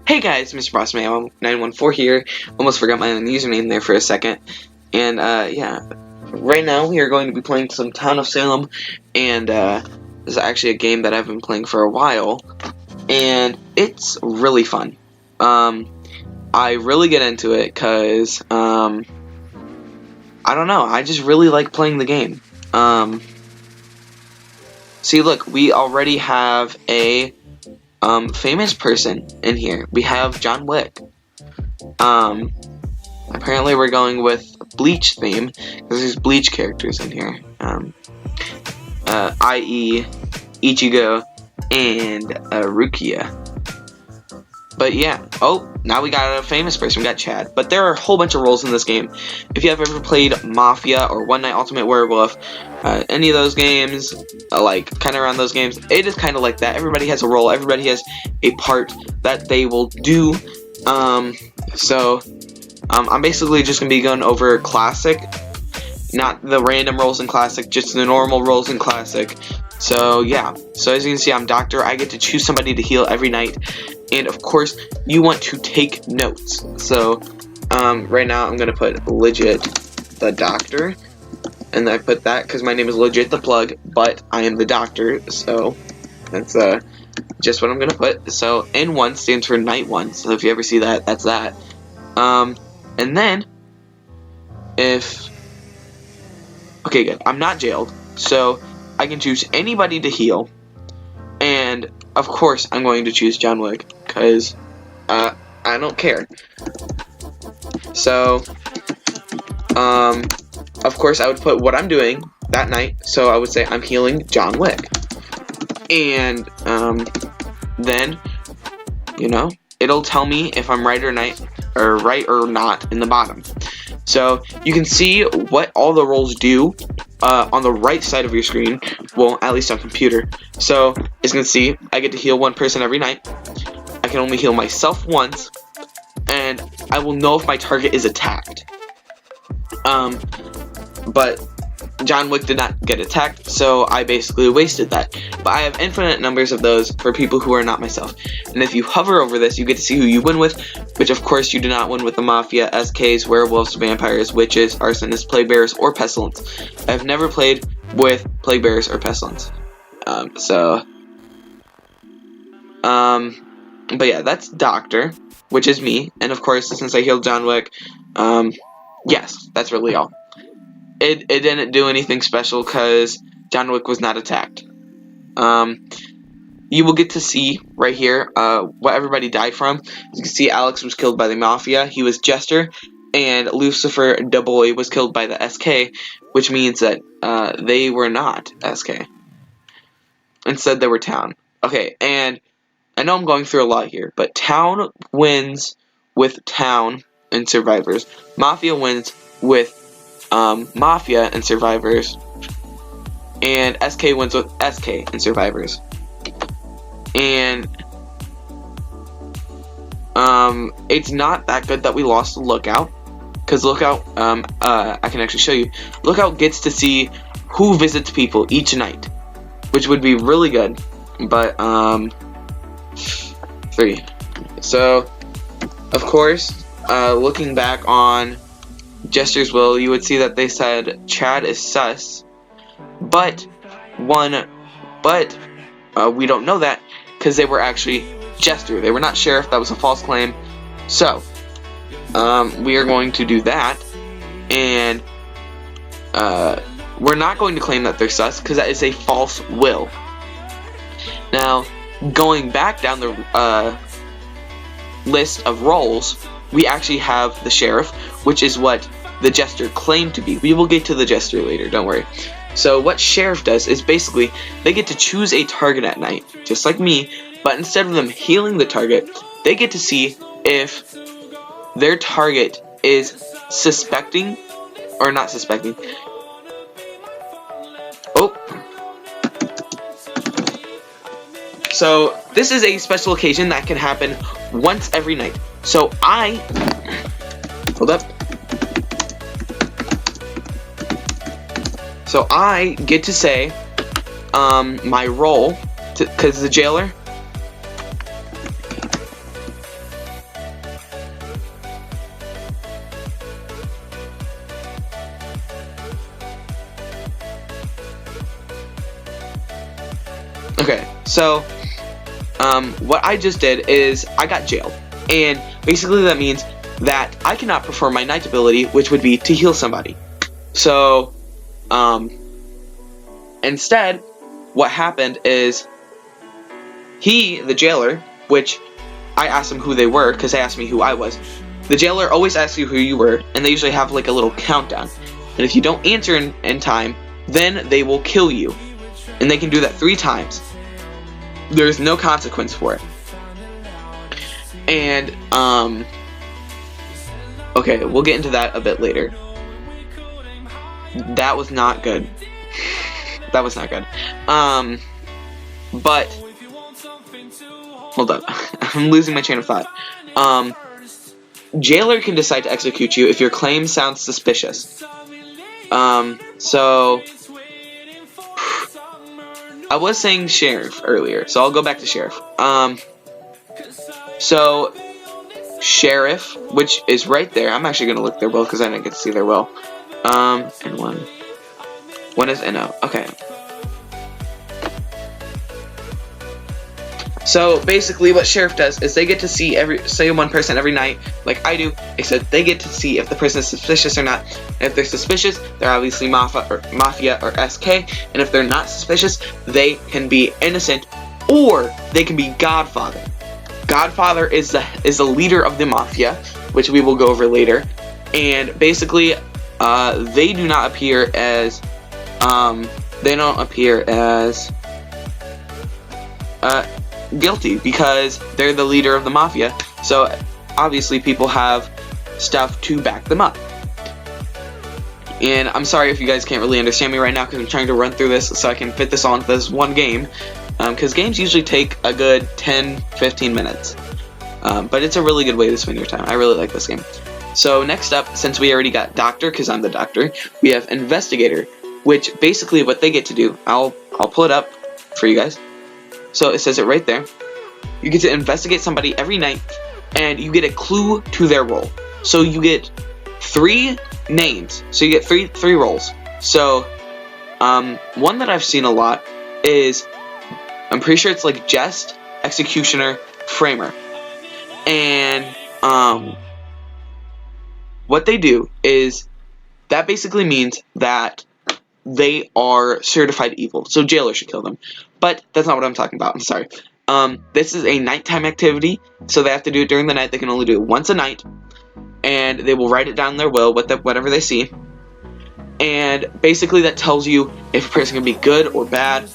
Hey guys, MrBossman914 here. Almost forgot my own username there for a second. And yeah, right now we are going to be playing some Town of Salem, and this is actually a game that I've been playing for a while, and it's really fun. I really get into it because I don't know, I just really like playing the game. See, look, we already have a famous person in here. We have John Wick. Apparently we're going with Bleach theme, because there's Bleach characters in here. I.e. Ichigo and Rukia. But yeah, oh, now we got a famous person, we got Chad. But there are a whole bunch of roles in this game. If you have ever played Mafia or One Night Ultimate Werewolf, any of those games, like kind of around those games, it is kind of like that. Everybody has a role, everybody has a part that they will do. I'm basically just going to be going over Classic, not the random roles in Classic, just the normal roles in Classic. So yeah, so as you can see, I'm Doctor. I get to choose somebody to heal every night, and of course, you want to take notes. So right now I'm going to put Legit the Doctor, and I put that because my name is Legit the Plug, but I am the Doctor, so that's just what I'm going to put. So N1 stands for Night 1, so if you ever see that, that's that. And then, okay, good, I'm not jailed, so I can choose anybody to heal, and of course I'm going to choose John Wick, because, I don't care. So, of course I would put what I'm doing that night, so I would say I'm healing John Wick, and, then, you know, it'll tell me if I'm right or not in the bottom. So you can see what all the roles do on the right side of your screen. Well, at least on computer. So as you can see, I get to heal one person every night. I can only heal myself once, and I will know if my target is attacked. But John Wick did not get attacked, so I basically wasted that. But I have infinite numbers of those for people who are not myself. And if you hover over this, you get to see who you win with, which of course you do not win with the Mafia, SKs, Werewolves, Vampires, Witches, Arsonists, Plague Bearers, or Pestilence. I've never played with Plague Bearers or Pestilence. But yeah, that's Doctor, which is me. And of course, since I healed John Wick, yes, that's really all. It didn't do anything special because John Wick was not attacked. You will get to see right here what everybody died from. As you can see, Alex was killed by the Mafia. He was Jester, and Lucifer Duboy was killed by the SK, which means that they were not SK. Instead, they were Town. Okay, and I know I'm going through a lot here, but Town wins with Town and Survivors. Mafia wins with Mafia and Survivors, and SK wins with SK and Survivors. And it's not that good that we lost Lookout, because Lookout, I can actually show you. Lookout gets to see who visits people each night, which would be really good. But 3. So of course, looking back on Jester's will, you would see that they said Chad is sus, but we don't know that because they were actually Jester. They were not Sheriff. That was a false claim. So we are going to do that, and we're not going to claim that they're sus because that is a false will. Now, going back down the list of roles, we actually have the Sheriff, which is what the Jester claimed to be. We will get to the Jester later, don't worry. So what Sheriff does is basically they get to choose a target at night, just like me, but instead of them healing the target, they get to see if their target is suspecting or not suspecting. Oh. So this is a special occasion that can happen once every night. So hold up. So I get to say my role, because the jailer Okay, so what I just did is I got jailed, and basically that means that I cannot perform my night ability, which would be to heal somebody. So instead, what happened is the jailer, which I asked him who they were because they asked me who I was. The jailer always asks you who you were, and they usually have like a little countdown. And if you don't answer in time, then they will kill you. And they can do that 3 times. There's no consequence for it. And, okay, we'll get into that a bit later. That was not good. That was not good. But, hold up. I'm losing my train of thought. Jailer can decide to execute you if your claim sounds suspicious. So I was saying sheriff earlier, so I'll go back to sheriff. So sheriff, which is right there. I'm actually gonna look there well because I didn't get to see there well. And one is NO. Okay. So basically what sheriff does is they get to see one person every night, like I do, except they get to see if the person is suspicious or not. And if they're suspicious, they're obviously Mafia or SK, and if they're not suspicious, they can be innocent, or they can be Godfather. Godfather is the leader of the Mafia, which we will go over later, and basically they do not appear as guilty because they're the leader of the Mafia, so obviously people have stuff to back them up. And I'm sorry if you guys can't really understand me right now because I'm trying to run through this so I can fit this all into this one game, because games usually take a good 10-15 minutes, but it's a really good way to spend your time. I really like this game. So next up, since we already got Doctor, because I'm the Doctor, we have Investigator, which basically what they get to do, I'll pull it up for you guys. So it says it right there. You get to investigate somebody every night, and you get a clue to their role. So you get 3 names. So you get three roles. So one that I've seen a lot is, I'm pretty sure it's like Jest, Executioner, Framer. And what they do is, that basically means that they are certified evil, so jailer should kill them. But that's not what I'm talking about. I'm sorry. This is a nighttime activity, so they have to do it during the night. They can only do it once a night, and they will write it down in their will, whatever they see. And basically that tells you if a person can be good or bad.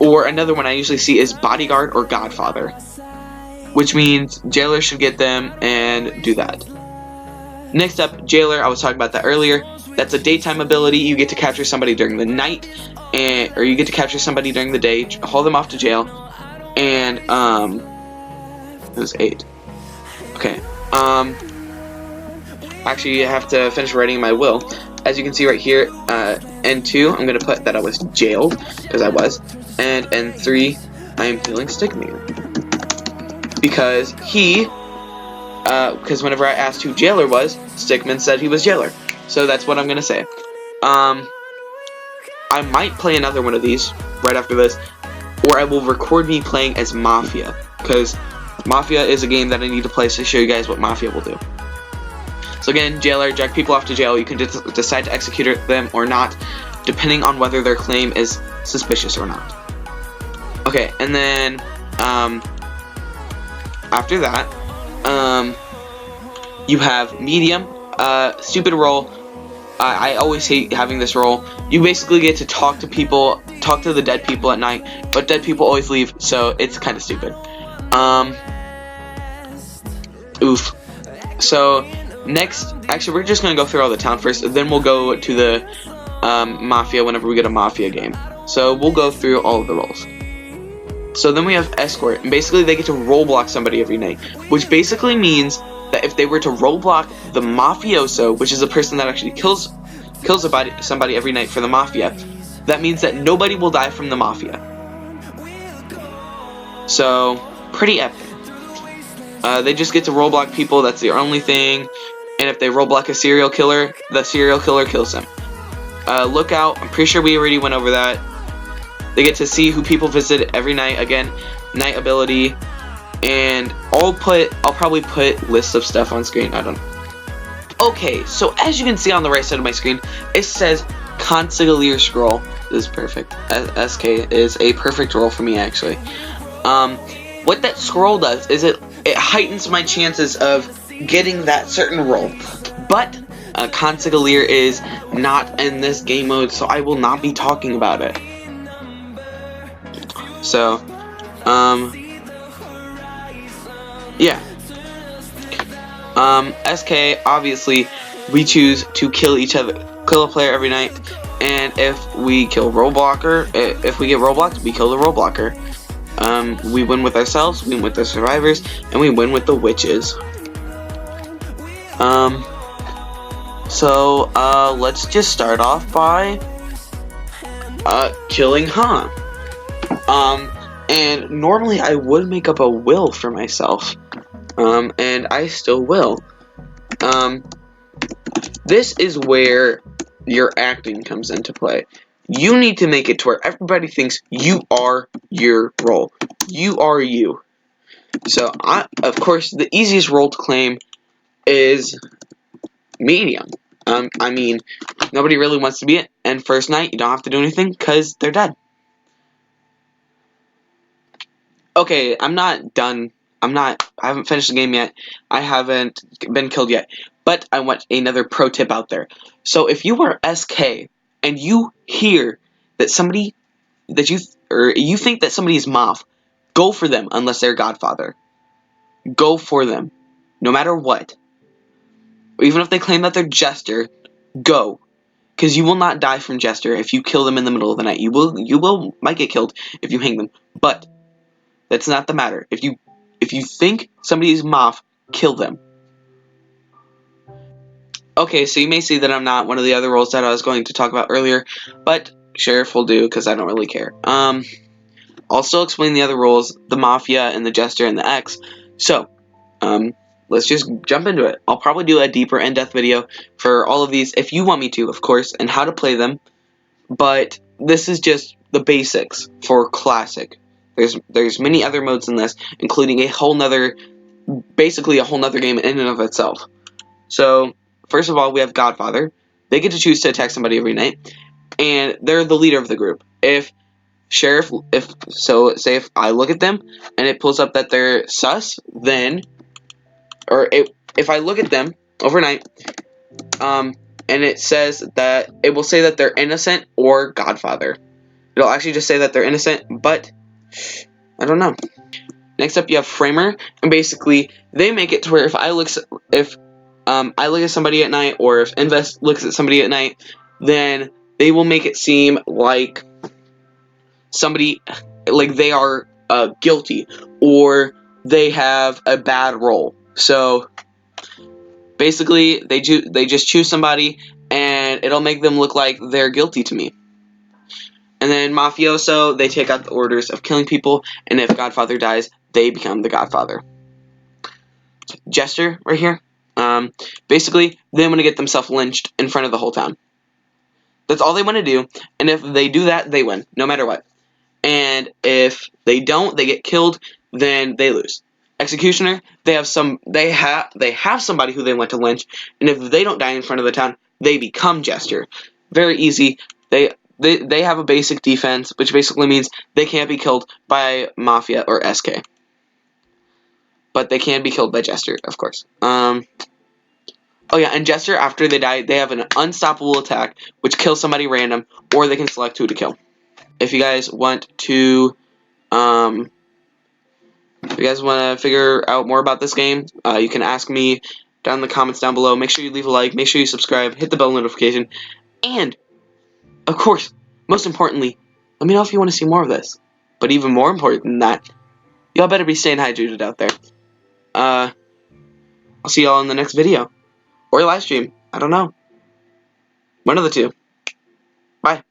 Or another one I usually see is bodyguard or godfather, which means jailer should get them and do that. Next up, jailer. I was talking about that earlier. That's a daytime ability. You get to capture somebody during the night, or you get to capture somebody during the day, haul them off to jail, and it was 8. Okay. Actually, I have to finish writing my will. As you can see right here, N2, I'm gonna put that I was jailed because I was, and N3, I am healing Stickman because because whenever I asked who jailer was, Stickman said he was jailer. So that's what I'm gonna say. I might play another one of these right after this, or I will record me playing as Mafia, because Mafia is a game that I need to play to show you guys what Mafia will do. So again, jailer, drag people off to jail. You can decide to execute them or not, depending on whether their claim is suspicious or not. Okay, and then after that, you have medium. Stupid role. I always hate having this role. You basically get to talk to people, talk to the dead people at night, but dead people always leave, so it's kind of stupid. Oof. So next, actually, we're just gonna go through all the town first, then we'll go to the Mafia whenever we get a Mafia game. So we'll go through all of the roles. So then we have escort, and basically they get to role block somebody every night, which basically means that if they were to role block the mafioso, which is a person that actually kills somebody every night for the Mafia, that means that nobody will die from the Mafia. So pretty epic. They just get to role block people, that's the only thing, and if they role block a serial killer, the serial killer kills them. Lookout, I'm pretty sure we already went over that. They get to see who people visit every night. Again, night ability. And I'll probably put lists of stuff on screen. I don't know. Okay, so as you can see on the right side of my screen, it says Consigliere Scroll. This is perfect. SK is a perfect roll for me, actually. What that scroll does is it heightens my chances of getting that certain roll. But Consigliere is not in this game mode, so I will not be talking about it. So, yeah. SK, obviously, we choose to kill a player every night, and if we kill Rollblocker, if we get Rollblocked, we kill the Rollblocker. We win with ourselves, we win with the survivors, and we win with the witches. So, let's just start off by, killing Han. And normally I would make up a will for myself. And I still will. This is where your acting comes into play. You need to make it to where everybody thinks you are your role. You are you. So, of course, the easiest role to claim is medium. I mean, nobody really wants to be it, and first night, you don't have to do anything, because they're dead. Okay, I'm not done. I haven't finished the game yet. I haven't been killed yet. But I want another pro tip out there. So if you are SK and you hear that somebody you think that somebody is Moth, go for them unless they're Godfather. Go for them. No matter what. Even if they claim that they're Jester, go. Because you will not die from Jester if you kill them in the middle of the night. You might get killed if you hang them. But that's not the matter. If you think somebody is Moth, kill them. Okay, so you may see that I'm not one of the other roles that I was going to talk about earlier, but Sheriff will do because I don't really care. I'll still explain the other roles, the Mafia and the Jester and the X. So, let's just jump into it. I'll probably do a deeper in-depth video for all of these if you want me to, of course, and how to play them. But this is just the basics for Classic. There's many other modes in this, including basically a whole nother game in and of itself. So, first of all, we have Godfather. They get to choose to attack somebody every night, and they're the leader of the group. If I look at them and it pulls up that they're sus, then, if I look at them overnight, and it will say that they're innocent or Godfather. It'll actually just say that they're innocent, but I don't know. Next up, you have Framer, and basically they make it to where if I look at somebody at night, or if Invest looks at somebody at night, then they will make it seem like they are guilty, or they have a bad role. So basically, they just choose somebody, and it'll make them look like they're guilty to me. And then Mafioso, they take out the orders of killing people, and if Godfather dies, they become the Godfather. Jester, right here, basically, they want to get themselves lynched in front of the whole town. That's all they want to do, and if they do that, they win, no matter what. And if they don't, they get killed, then they lose. Executioner, they have somebody who they want to lynch, and if they don't die in front of the town, they become Jester. Very easy. They have a basic defense, which basically means they can't be killed by Mafia or SK. But they can be killed by Jester, of course. Oh yeah, and Jester, after they die, they have an unstoppable attack, which kills somebody random, or they can select who to kill. If you guys want to, figure out more about this game, you can ask me down in the comments down below. Make sure you leave a like, make sure you subscribe, hit the bell notification, and, of course, most importantly, let me know if you want to see more of this. But even more important than that, y'all better be staying hydrated out there. I'll see y'all in the next video. Or live stream. I don't know. One of the two. Bye.